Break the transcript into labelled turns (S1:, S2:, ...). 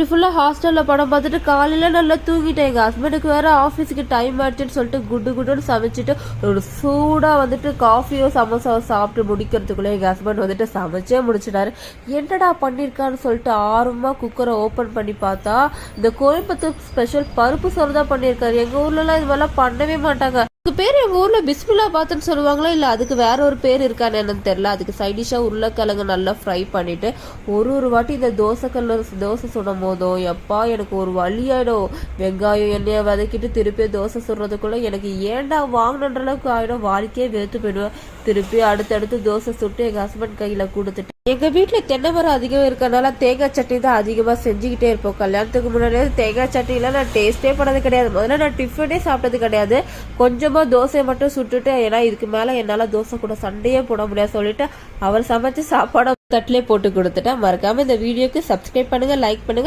S1: ஃபுல்லா ஹாஸ்டல்ல படம் பார்த்துட்டு காலையில நல்லா தூங்கிட்டேன். எங்க ஹஸ்பண்டுக்கு வேற ஆஃபீஸுக்கு டைம் ஆயிடுச்சுன்னு சொல்லிட்டு குட்டுன்னு சமைச்சிட்டு ஒரு சூடா வந்துட்டு காஃபியோ சமோசாவோ சாப்பிட்டு முடிக்கிறதுக்குள்ள எங்க ஹஸ்பண்ட் வந்துட்டு சமைச்சே முடிச்சிட்டாரு. என்னடா பண்ணிருக்கான்னு சொல்லிட்டு ஆர்வமா குக்கரை ஓபன் பண்ணி பார்த்தா இந்த கோயம்புத்தூர் ஸ்பெஷல் பருப்பு சோறு தான் பண்ணியிருக்காரு. எங்க ஊர்ல எல்லாம் இது மாதிரிலாம் பண்ணவே மாட்டாங்க. அதுக்கு பேர் எங்க ஊர்ல பிஸ்மில்லா பாத்துன்னு சொல்லுவாங்களா இல்ல அதுக்கு வேற ஒரு பேர் இருக்கான்னு என்னன்னு தெரியல. அதுக்கு சைடிஷா உருளைக்கிழங்கு நல்லா ஃப்ரை பண்ணிட்டு ஒரு வாட்டி இந்த தோசை சுடும் போதும் எப்பா எனக்கு ஒரு வழியாயிடும். வெங்காயம் எண்ணெயை வதக்கிட்டு திருப்பி தோசை சுடுறதுக்குள்ள எனக்கு ஏன்டா வாங்கின அளவுக்கு ஆயிடும். வாழ்க்கையே வெறுத்து போயிடுவேன். திருப்பி அடுத்தடுத்து தோசை சுட்டு எங்க ஹஸ்பண்ட் கையில கொடுத்துட்டு எங்க வீட்டுல தென்னை மரம் அதிகம் இருக்கறனால தேங்காய் சட்னி தான் அதிகமா செஞ்சுக்கிட்டே இருப்போம். கல்யாணத்துக்கு முன்னாடியே தேங்காய் சட்னிலாம் நான் டேஸ்டே பண்ணது கிடையாது. முதல்ல நான் டிஃபனே சாப்பிட்டது கிடையாது. கொஞ்சமா தோசையை மட்டும் சுட்டுட்டு ஏன்னா இதுக்கு மேல என்னால தோசை கூட சண்டையே போட முடியாது சொல்லிட்டு அவர் சமைச்சு சாப்பாடு தட்டிலே போட்டு கொடுத்துட்டேன். மறக்காம இந்த வீடியோக்கு சப்ஸ்கிரைப் பண்ணுங்க, லைக் பண்ணுங்க.